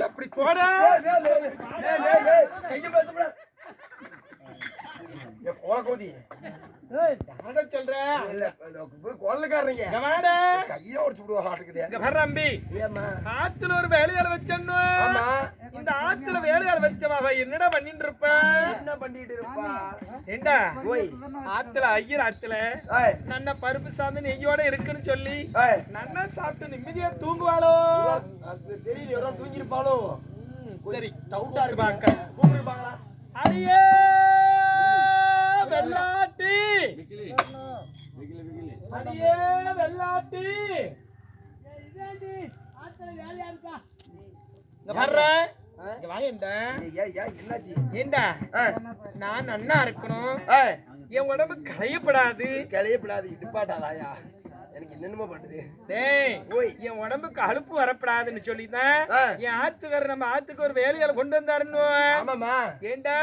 அப்படி போடா கையை பேசப்பட கோதி சொல்றேன் குரலுக்காரங்க கையை உடச்சு விடுவா ஆட்டுக்குது ஆத்துல ஒரு வேலையால வச்சன்னு இந்த ஆத்துல வேலையால வச்சவா என்னடா பண்ணிட்டு இருப்ப என்ன பண்ணிட்டு இருப்பா ஏண்டா ஆத்துல ஐயர் ஆத்துல நன்ன பருப்பு சாந்து நெய்யோட இருக்குன்னு சொல்லி நன்னா சாப்பிட்டு நிம்மதியா தூங்குவாளோ தெரியல யாரோ தூங்கிருப்பாளோ சரி டவுட்டா இருப்பாங்க கூப்பிடுப்பாங்களா அடியே வெள்ளாட்டி அடியே வெள்ளாட்டி நான் நன்னா இருக்கணும் என் உடம்பு களையப்படாது டிப்பாட்டாதாயா எனக்கு என்னென்னமோ பண்ணுது என் உடம்புக்கு அலுப்பு வரப்படாதுன்னு சொல்லிதான் என் ஆத்துக்காரர் நம்ம ஆத்துக்கு ஒரு வேலையால கொண்டு வந்தாருன்னு ஆமாமா ஏண்டா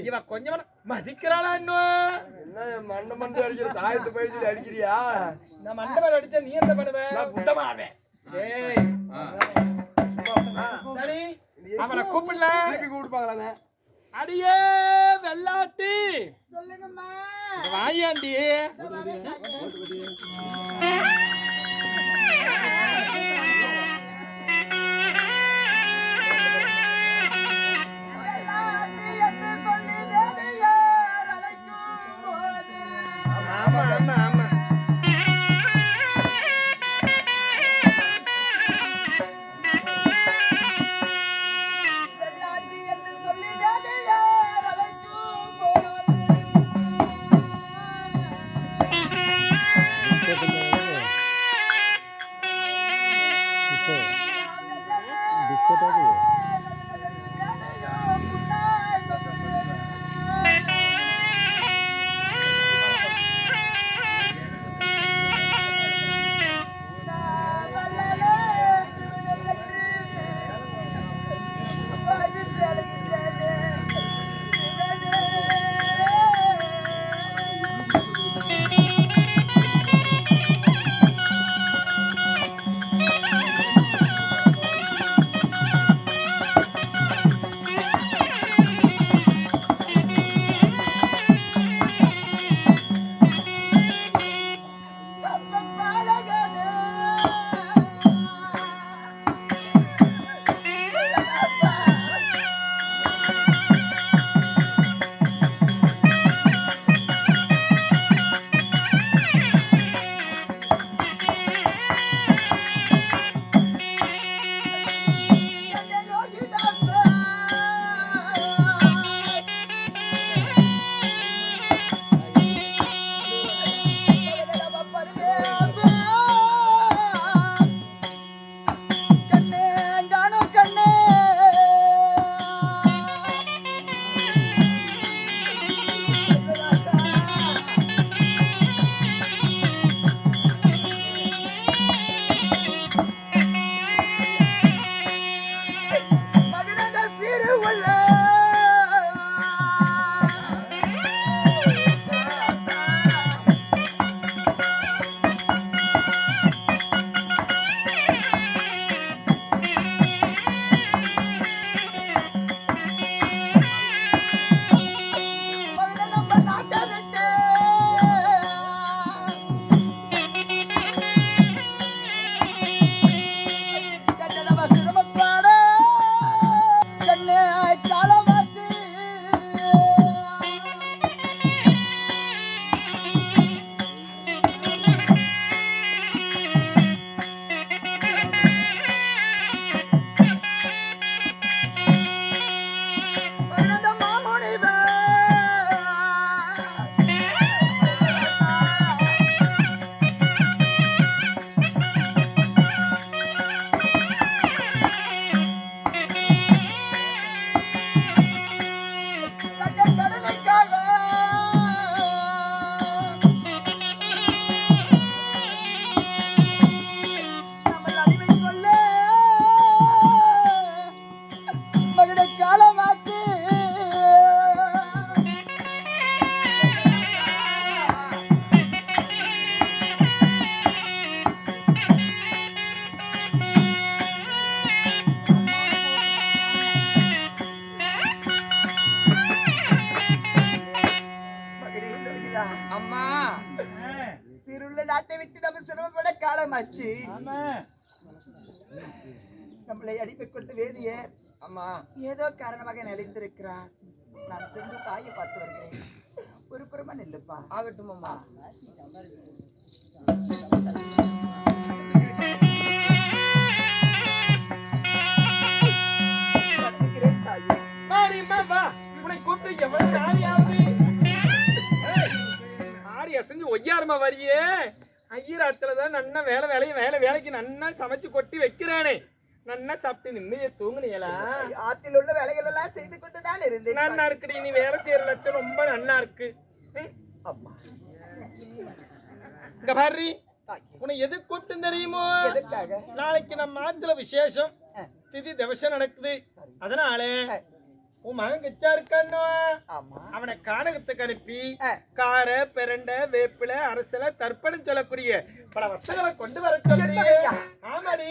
இவன் கொஞ்சம் மதிக்கிறாளா இன்னும் என்ன மண்டை மண்டை அடிக்கிற தாயத்து பயிற்சி அடிக்கிறியா நான் மண்டை மேல அடிச்சா நீ என்ன பண்ணுவேன் புட்டமாவேன் சரி அவனை கூப்பிடல கூப்பிடுப்பாங்களா அடியே வெள்ளாட்டி சொல்லுங்கம்மா வாயாண்டி ஆமா ஆமா ஆமா நாட்டை விட்டு நம்ம சிரமப்பட காலமாச்சு. ஆமா நம்மளை அடிமை கொண்டு வேதிய ஆமா ஏதோ காரணமாக நிலைத்திருக்கிறார். நான் சென்று தாயை பார்த்து வருகிறேன். ஒரு புறமா நெல்லுப்பா. ஆகட்டும் அம்மா. உன்னை கூப்பிட்டு எவ்வளவு நாளியாவது ஆடி அசைஞ்சு ஒய்யாரமா வரியே. ஐயராத்துலதான் நன்னா வேலைக்கு நன்னா சமைச்சு கொட்டி வைக்கிறானே. நன்னா சாப்பிட்டு நிம்மதியை தூங்குனீங்களா? ஆத்தில் உள்ள வேலைகள் எல்லாம் செய்து கொண்டுதான் இருந்தேன். நன்னா இருக்குடி, நீ வேலை செய்யற லட்சம் ரொம்ப நன்னா இருக்கு. இங்க பாரு, உன்னை எது கூப்பிட்டு தெரியுமோ? நாளைக்கு நம்ம ஆத்துல விசேஷம், திதி திவசம் நடக்குது. அதனால உன் மகன் கிச்சா இருக்கானோ, அவனை கானகத்துக்கு அனுப்பி கார பெரண்டை வேப்பிலை அரசல தர்ப்பணம் சொல்லக்கூடிய பல வசங்களை கொண்டு வர சொல்லி. ஆமாடி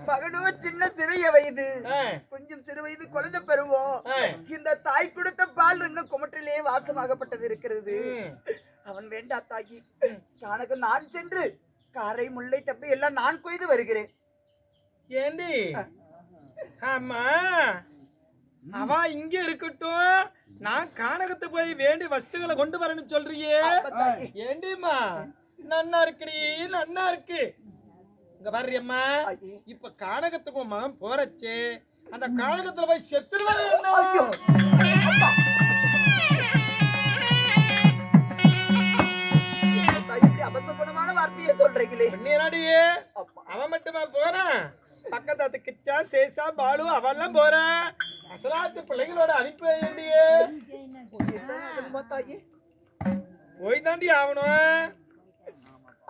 மகனோ சின்ன சிறிய வயது, கொஞ்சம் சிறு வயது குழந்தை பருவம். இந்த தாய் கொடுத்த பால் இன்னும் குமட்டிலே வாசமாகப்பட்டது இருக்கிறது. அவன் வேண்டா தாயி, கானக நான் சென்று காரை முல்லை தப்பி எல்லாம் நான் கொய்து வருகிறேன். ஏண்டி ஆமா அவ இங்க இருக்கட்டும், நான் கானகத்து போய் வேண்டி வஸ்துகளை கொண்டு வரேன்னு சொல்றியே. ஏண்டிமா நன்னா இருக்குடி, நன்னா இருக்கு. இங்க பாரு அம்மா, இப்ப கானகத்துக்கு மகன் போறச்சு, அந்த கானகத்துல போய் செத்துருவாங்க. அபசகுணமான வார்த்தையை சொல்றீங்களே. அவன் மட்டுமா போறான், பக்கத்து கிச்சா சேசா பாலு அவெல்லாம் போற. அசலாத்து பிள்ளைங்களோட அனுப்பி வேண்டியே போய் தாண்டி ஆகணும்.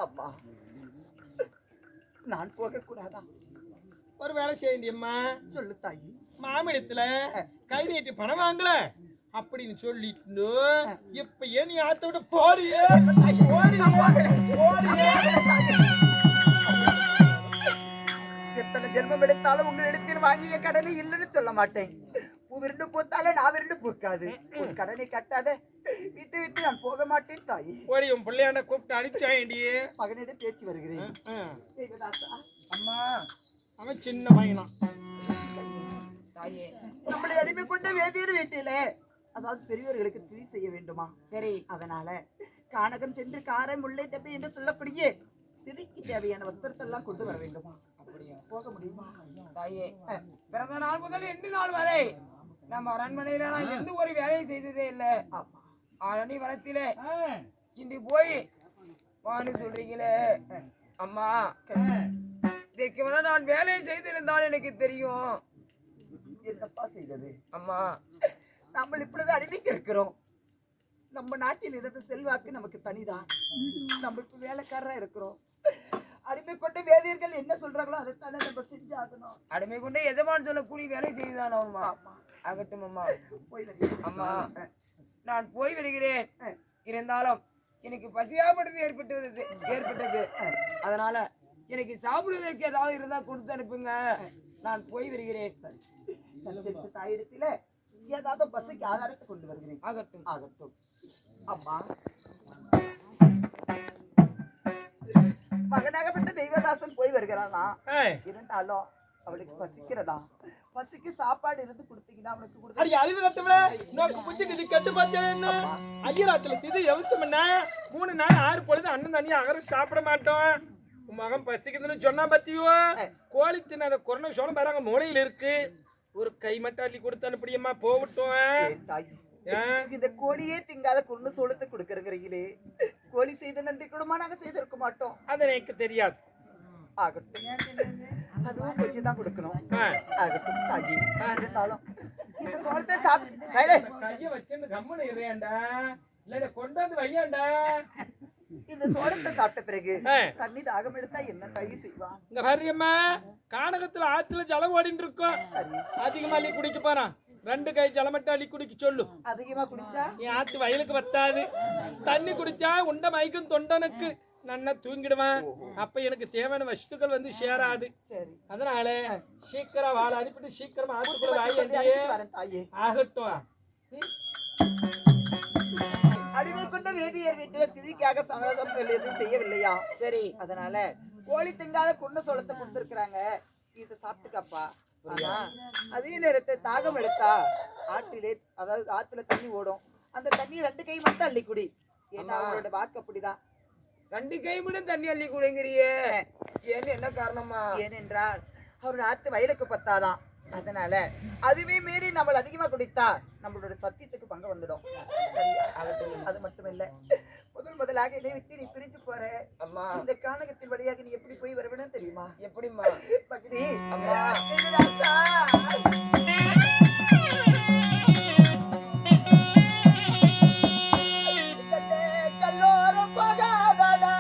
அப்பா நான் போக கூடாதா? ஒரு வேலை செய்யண்டியம்மா. சொல்லு தாயி. மாமிடத்துல கை நீட்டி பணம் வாங்கல அப்படின்னு சொல்லிட்டு இப்ப ஏன் நீ ஆத்த விட்டு போறியே? எத்தனை ஜென்மம் எடுத்தாலும் உங்களிடத்தில் வாங்கிய கடனை இல்லைன்னு சொல்ல மாட்டேன். பூ விருண்டு பூத்தாலே நான் விருண்டு பூக்காது. ஒரு கடனை கட்டாத விட்டு விட்டு நான் போக மாட்டேன் தாயி. ஓடி உன் பிள்ளையாண்ட கூப்பிட்டு அனுப்பிச்சாண்டியே. மகனிடம் பேச்சு வருகிறேன். அம்மா அவன் சின்ன பையனா தாயே, நம்மளை அடிமை கொண்ட வேதியர் வீட்டில அதாவது பெரியவர்களுக்கு துணி செய்ய வேண்டுமா? சரி, அதனால கானகம் சென்று காரை முல்லை தப்பி என்று சொல்லக்கூடிய திதிக்கு தேவையான வஸ்திரத்தை எல்லாம் கொண்டு வர வேண்டுமா? அப்படியா போக முடியுமா? தாயே, பிறந்த நாள் முதல் 2 நாள் வரை நம்ம அரண்மனையில நான் எந்த ஒரு வேலையும் செய்ததே இல்லை. ஆரணி வனத்திலே இன்று போய் வான்னு சொல்றீங்களே அம்மா, இதுக்கு வேணா நான் வேலையை செய்திருந்தால் எனக்கு தெரியும். என்னப்பா செய்தது? அம்மா, நம்ம இப்பொழுது அடிமைக்கு இருக்கிறோம். நம்ம நாட்டில் இருந்த செல்வாக்கு நமக்கு தனிதான். நம்மளுக்கு வேலைக்காரரா இருக்கிறோம். அடிமை கொண்ட வேதியர்கள் என்ன சொல்றாங்களோ அதைத்தானே நம்ம செஞ்சாகணும். அடிமை கொண்டு எஜமான் சொல்லக்கூடிய வேலை செய்துதான் அம்மா. ஆகட்டும் அம்மா. போய் அம்மா, நான் போய் வருகிறேன். இருந்தாலும் எனக்கு பசியாபடுது ஏற்பட்டது அதனால எனக்கு சாப்பிடுவதற்கு ஏதாவது இருந்தா கொடுத்து அனுப்புங்க, நான் போய் வருகிறேன். தாயிடத்தில ஏதாவது பசிக்கு ஆதாரத்தை கொண்டு வருகிறேன். ஆகட்டும் ஆகட்டும். அம்மா, மகனாகப்பட்ட தெய்வதாசன் போய் வருகிறானா, இருந்தாலும் அவளுக்கு பசிக்கிறதா, பசிக்கு சாப்பாடு இருந்து கொடுத்தீங்கன்னா அவனுக்கு கொடுத்து அறிவு கட்டவில நோக்கு புத்தி இது கட்டு பார்த்தேன். ஐயராத்துல இது எவசம் என்ன 3 நாள் 6 பொழுது அண்ணன் தண்ணி அகரம் சாப்பிட மாட்டோம். உன் மகன் பசிக்குதுன்னு சொன்னா பத்தியோ கோழி தின்னாத கொரோனா சோளம் பாருங்க மூளையில இருக்கு. ஒரு கை மட்டும் அள்ளி கொடுத்து அனுப்பிடியம்மா போகட்டும். இந்த கோழியே திங்காத குருணு சோளத்தை கொடுக்கறீங்களே, கோழி செய்த நன்றி கூடமா நாங்க செய்திருக்க மாட்டோம். அது எனக்கு தெரியாது. ஆகட்டும், அதுவும் கொஞ்சம் தான் கொடுக்கணும். ஆகட்டும் தாயி, இருந்தாலும் இந்த சோளத்தை சாப்பிட்டு கைய வச்சு கம்முன்னு இருறியாண்டா, இல்ல கொண்டாந்து வையாண்டா. இந்த சோளத்தை சாப்பிட்ட பிறகு தண்ணி தாகம் எடுத்தா என்ன தாயி செய்வான்? இங்க பாரியம்மா, கானகத்துல ஆத்துல ஜலம் ஓடிட்டு இருக்கோம். அதிகமா அள்ளி குடிக்க போறான். 2 கை ஜலம் மட்டும் அள்ளி குடிக்க சொல்லு. அதிகமா குடிச்சா என் ஆத்து வயலுக்கு பத்தாது. தண்ணி குடிச்சா உண்ட மயக்கும் தொண்டனுக்கு நன்னா தூங்கிடுவேன். அப்ப எனக்கு தேவையான வஸ்துக்கள் வந்து சேராது. அதனால சீக்கிரம் வாழ அனுப்பிட்டு சீக்கிரமா ஆத்துக்குள்ள வாய் ஆகட்டும். அடிமை கொண்ட வேதியர் வீட்டுல திதிக்காக சமாதம் எதுவும் செய்யவில்லையா? சரி, அதனால கோழி திங்காத குருண சோளத்தை கொடுத்துருக்காங்க, இதை சாப்பிட்டுக்கப்பா. ஆனா அதே நேரத்தை தாகம் எடுத்தா ஆற்றிலே, அதாவது ஆத்துல தண்ணி ஓடும், அந்த தண்ணி 2 கை மட்டும் அள்ளி குடி. ஏன்னா அவரோட வாக்கு அப்படிதான். 2 கை மட்டும் தண்ணி அள்ளி குடிங்கிறியே, ஏன்னு என்ன காரணமா? ஏனென்றால் அவரோட ஆத்து வயலுக்கு பத்தாதான். அதனால அதுவே மீறி நம்ம அதிகமா குடித்தா நம்மளோட சத்தியத்துக்கு பங்கு வந்துடும். அது மட்டும் இல்ல, முதலாக இதை விட்டு நீ பிரிஞ்சு போற அம்மா, இந்த கானகத்தின் வழியாக நீ எப்படி போய் வருவேன்னு தெரியுமா? எப்படிம்மா? பக்தி அம்மா, கல்லோரம் போகாதடா.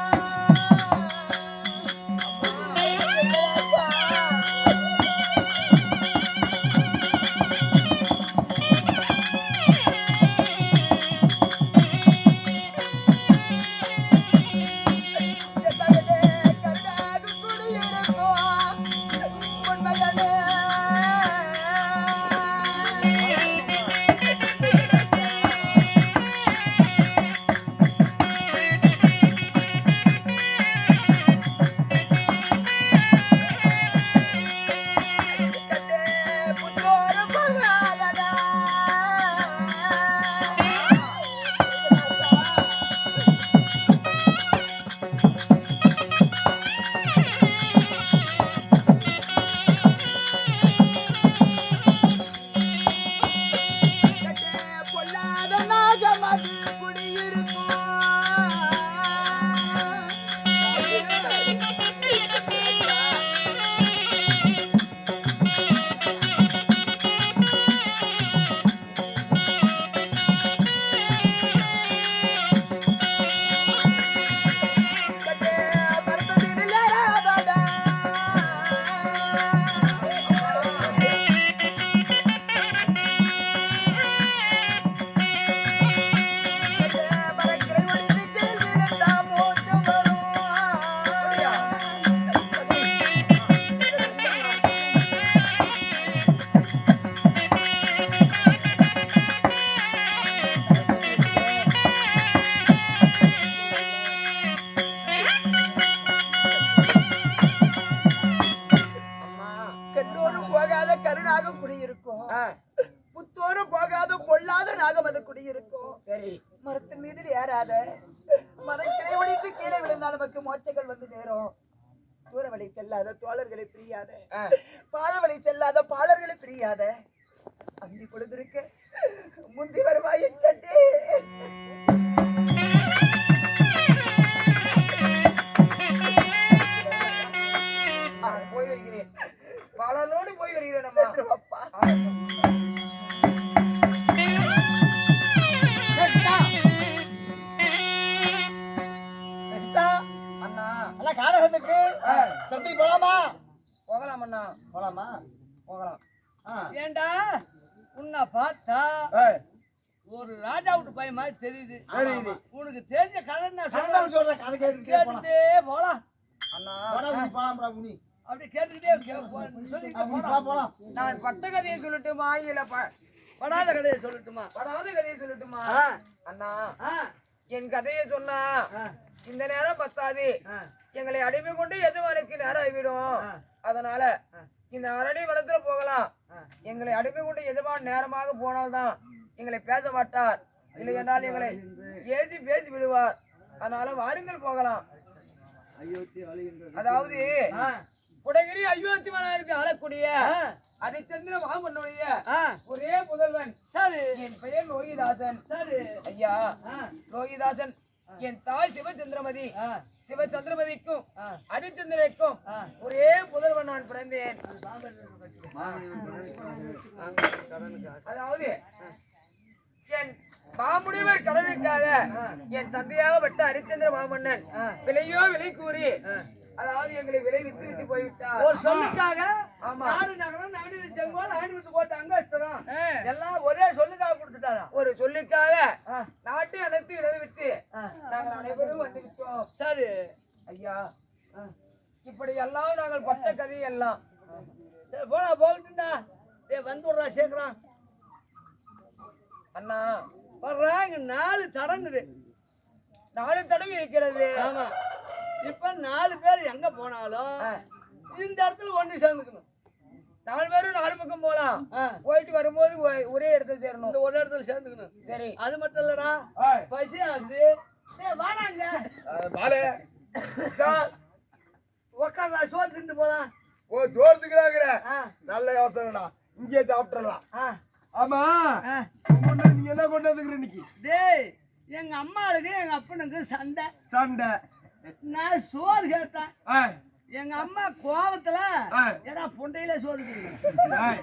புத்தோரும் போகாத பொல்லாத நாகம் அது குடியிருக்கும். சரி, மரத்தின் மீது ஏறாத, மரக்கிளை ஒடித்து கீழே விழுந்தால் நமக்கு மோட்சங்கள் வந்து நேரும். தூர வழி செல்லாத தோழர்களை பிரியாத, பாத வழி செல்லாத பாலர்களை பிரியாத, அந்தி பொழுதிருக்க முந்தி வருவாய் கட்டே. போய் வருகிறேன், பாலனோடு போய் வருகிறேன் அம்மா. அண்ணா, எல்லாம் கானகத்துக்கு தட்டி போலாமா? போகலாம் அண்ணா, போலாமா? போகலாம். ஏண்டா உன்னை பார்த்தா ஒரு ராஜா விட்டு பையன் மாதிரி தெரியுது. தெரியுது. உனக்கு தெரிஞ்ச கதை நான் கதை சொல்றேன், கதை கேட்டுக்கிட்டே போலாம். கேட்டுட்டே போலாம். அண்ணா போடா, உனி போலாம், போடா, உனி. அப்படி கேட்டுக்கிட்டே சொல்லிட்டு உனி பா, போலாம். நான் பட்ட கதையை சொல்லட்டுமா இல்ல படாத கதையை சொல்லட்டுமா? படாத கதையை சொல்லட்டுமா? ஆ. அண்ணா ஆ. என் கதையை சொன்னா ஆ. இந்த நேரம் பத்தாது. ஆ. எங்களை அடிமை கொண்டு எஜமானுக்கு நேரம் ஆகிவிடும். ஆ. அதனால இந்த அரடி வளத்துல போகலாம். ஆ. எங்களை அடிமை கொண்டு எஜமான் நேரமாக போனால்தான் எங்களை பேச மாட்டார். இல்லை என்றால் எங்களை ஏசி பேசி விடுவார். அதனால வாருங்கள் போகலாம். அதாவது ஆ. குடகிரி அயோத்தி மலைக்கு ஆளக்கூடிய ஆ. ஹரிச்சந்திர மாமன்னுடைய ஆ. ஒரே புதல்வன். சரி. என் பெயர் லோகிதாசன். சரி. ஐயா ஆ. லோகிதாசன். என் தாய் சிவச்சந்திரமதி. ஆ. சிவச்சந்திரமதிக்கும் ஆ. ஹரிச்சந்திரனுக்கும் ஆ. ஒரே புதல்வன் நான் பிறந்தேன். அதாவது என் மாமுனிவர் கடனுக்காக என் தந்தையாக பட்ட ஹரிச்சந்திர மாமன்னன் விலையோ விலை கூறி அதாவது எங்களை விலை வித்து விட்டு போய்விட்டார். ஒரு சொல்லுக்காக ஆமா. நாடு நகரம் நாடு செங்கோல் ஆண்டு விட்டு போட்ட அங்கஸ்தரம் எல்லாம் ஒரே சொல்லுக்காக கொடுத்துட்டாரா? ஒரு சொல்லுக்காக ஆ. நாட்டை அனைத்து விலை விட்டு ஆ. நாங்கள் அனைவரும் வந்து விட்டோம். சரி. ஐயா இப்படி எல்லாம் நாங்கள் பட்ட கதை எல்லாம் சரி, போடா போகட்டும்டா. வந்துடுறா சேர்க்கிறான். அண்ணா வர்றா. இங்க 4 தடங்குது. 4 தடவை இருக்கிறது. ஆமா. இப்ப 4 பேர் எங்க போனாலும் இந்த இடத்துல ஒண்ணு சேர்ந்துக்கணும். 4 பேரும் 4 பக்கம் போலாம். ஆ. போயிட்டு வரும்போது ஒரே இடத்துல சேரணும். இந்த ஒரு இடத்துல சேர்ந்துக்கணும். சரி. அது மட்டும் இல்லடா, ஏய், பசி ஆகுது. வாடாங்க பாலே. உக்காந்தா சோறு தின்னு போலாம். ஓ, ஜோர்த்துக்கிறாங்கிற. ஆ. நல்ல யோசனைடா. இங்கே சாப்பிட்டுறலாம். ஆ. ஆமா, ஆ. உன்னை நீ என்ன கொண்டு வந்துக்கிற இன்னைக்கு? டேய், எங்க அம்மாளுக்கு எங்க அப்பனுக்கு சண்டை. சண்டை. நான் சோறு கேட்டேன். ஏய், எங்க அம்மா கோவத்துல ஏய், ஏன்னா பொண்டையில சோறு கொடுங்க. ஏய்,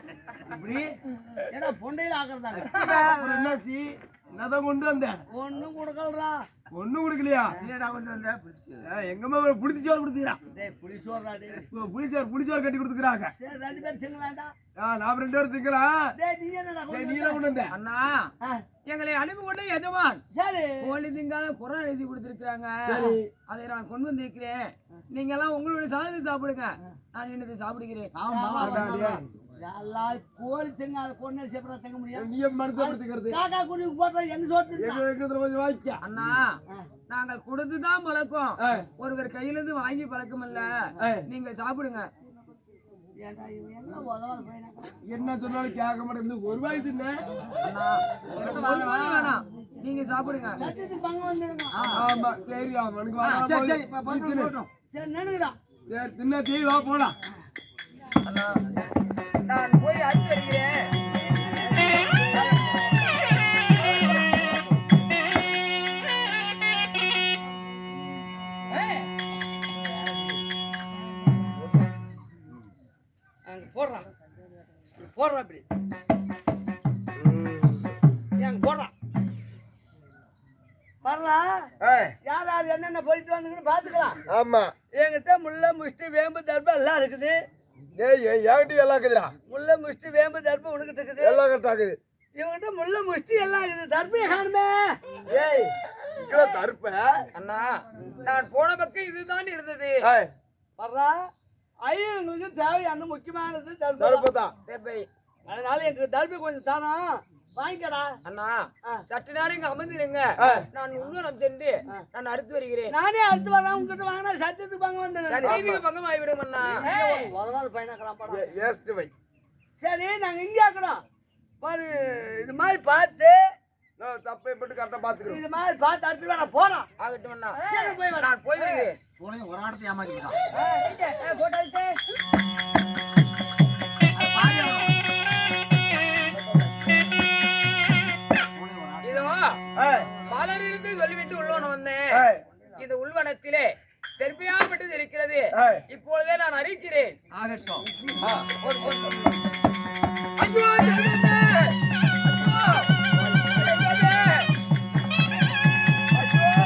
இப்படி ஏன்னா பொண்டையில ஆக்குறதாங்க. அப்புறம் என்னாச்சு? என்னதான் கொண்டு வந்த? ஒண்ணும் கொடுக்கலடா. ஒண்ணும் கொடுக்கலையா? எங்கம்மா புடிச்சு சோறு கொடுத்துக்கிறான். டேய், புளி சோறுடா டேய். புளிச்சோறு கட்டி கொடுத்துக்கிறாங்க. சரி, 2 பேரும் திங்கலாம்டா. நாம 2 பேரும் திங்கலாம். டேய், நீ என்னடா நீ என்ன கொண்டு வந்த? அண்ணா ஆ. எங்களை அனுப்பி கொண்டு எஜமான் சரி. கோழி திங்கால குறை எழுதி கொடுத்திருக்கிறாங்க. சரி. அதை நான் கொண்டு வந்திருக்கிறேன். நீங்க எல்லாம் உங்களுடைய சாதத்தை சாப்பிடுங்க. நான் என்னத்தை சாப்பிடுகிறேன். எல்லாம் கோழி திங்க அதை கொண்டு சாப்பிட திங்க முடியும். நீ மனசு படுத்துக்கிறது. காக்கா குருவி போட்டா எங்க சோறு கொஞ்சம் வாய்க்கா. அண்ணா நாங்கள் கொடுத்துதான் பழக்கம். ஒருவர் கையில இருந்து வாங்கி பழக்கம் இல்ல. நீங்க சாப்பிடுங்க. என்ன சொன்னாலும் கேட்க மாட்டேங்குது. ஒரு வாய் தின்ன. அண்ணா எனக்கு ஒரு ரூபாய் வேணாம். நீங்க சாப்பிடுங்க. பங்கு வந்துருங்க. ஆமா, சரி. அவனுக்கு சரி, நினைக்கிறா. சரி, தின்ன தீ வா போலாம். அண்ணா நான் போய் அடிச்சு வருகிறேன். அங்க போடுறான். போடுறான் இப்படி. எங்க போடுறான். வரலாம். யார் யார் என்னென்ன போயிட்டு வந்துங்கன்னு பாத்துக்கலாம். ஆமா. என்கிட்ட முல்லை முஷ்டி வேம்பு தர்பம் எல்லாம் இருக்குது. ஏய், என்கிட்ட எல்லாம் இருக்குதுடா. முல்லை முஷ்டி வேம்பு தர்பம் உனக்கிட்ட இருக்குது. எல்லாம் கரெக்டா இருக்குது. இவங்கிட்ட முல்லை முஷ்டி எல்லாம் இருக்குது. தர்பையை காணுமே. ஏய், இக்கட தருப்ப. அண்ணா நான் போன பக்கம் இதுதான் இருந்தது. ஏய், வர்றா. ஐயங்களுக்கு தேவையான முக்கியமானது தர்பம். தருப்பதான். சரி. அதனால எனக்கு தர்பை கொஞ்சம் தானா வாங்கிக்கடா. அண்ணா சற்று நேரம் இங்க அமர்ந்திருங்க. நான் உள்வனம் சென்று நான் அறுத்து வருகிறேன். நானே அடுத்து வரேன். உங்ககிட்ட வாங்கினா சத்தியத்துக்கு வாங்க வந்தேன். நீதிக்கு பங்கம் ஆகிவிடும் அண்ணா. உதவாத பையனாக்கலாம் படம். வேஸ்ட் வை. சரி, நாங்க இங்கே ஆக்கணும். பாரு, இது மாதிரி பார்த்து நான் தப்பை பட்டு கரெக்டா பாத்துக்கிறேன். இது மாதிரி பார்த்து அடுத்து வேணா போறோம். ஆகட்டும் அண்ணா. சரி, போய் வேணா. நான் போய் வருகிறேன். ஒரு ஆடத்தை ஏமாத்திட்டான். இதோ மலரிலிருந்து சொல்லிவிட்டு உள்ளவன வந்தேன். இந்த உள்வனத்திலே தெற்பியாப்பட்டது இருக்கிறது. இப்பொழுதே நான் அறிக்கிறேன். ஆகட்டும். ஐயோ, ஜெகதே! ஐயோ, ஐயோ, ஐயோ,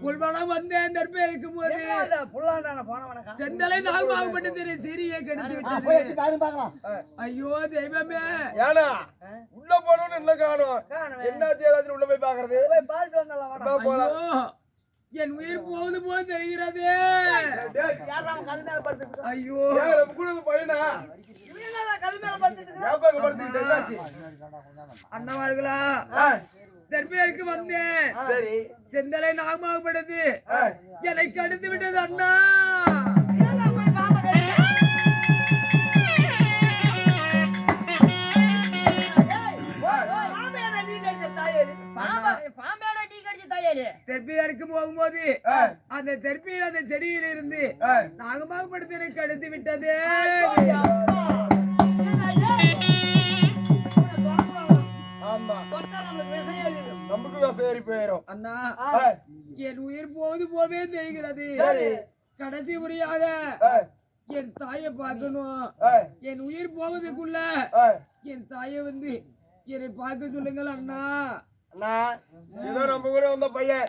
உள்படம் வந்தேன் தற்பே இருக்கும் போது செந்தலை நாள் பாகுபட்டு சிறிய கெடுத்து விட்டது. ஐயோ தெய்வமே, ஏனா உள்ள போனோம்னு என்ன காணோம்? என்ன செய்யறது? உள்ள போய் பாக்குறது. ஐயோ என் உயிர் போகுது போல தெரிகிறது. ஐயோ பையனா அண்ணவார்களா, தெற்பேருக்கு வந்தேன். செந்தலை நாகமாகப்படுது என்னை கடித்து விட்டது அண்ணா. தெற்பியருக்கு போகும்போது அந்த தெற்பியில் அந்த செடியில் இருந்து நாகமாகப்படுத்தி எனக்கு கடித்து விட்டது. அண்ணா என் உயிர் போது போவே தெரிகிறது. கடைசி முறையாக என் தாயை பார்க்கணும். என் உயிர் போவதுக்குள்ள என் தாயை வந்து என்னை பார்க்க சொல்லுங்கள் அண்ணா. அண்ணா ஏதோ நம்ம கூட வந்த பையன்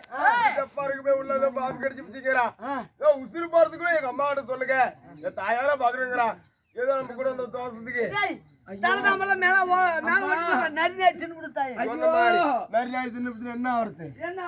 பாருக்கு போய் உள்ள பாம்பு கடிச்சு பிடிக்கிறான். ஏதோ உசுறு போறதுக்குள்ள எங்க அம்மா கிட்ட சொல்லுங்க, என் தாயார பாக்குறேங்கிறான். ஏதோ நம்ம கூட வந்த தோசத்துக்கு என்ன வருது? என்ன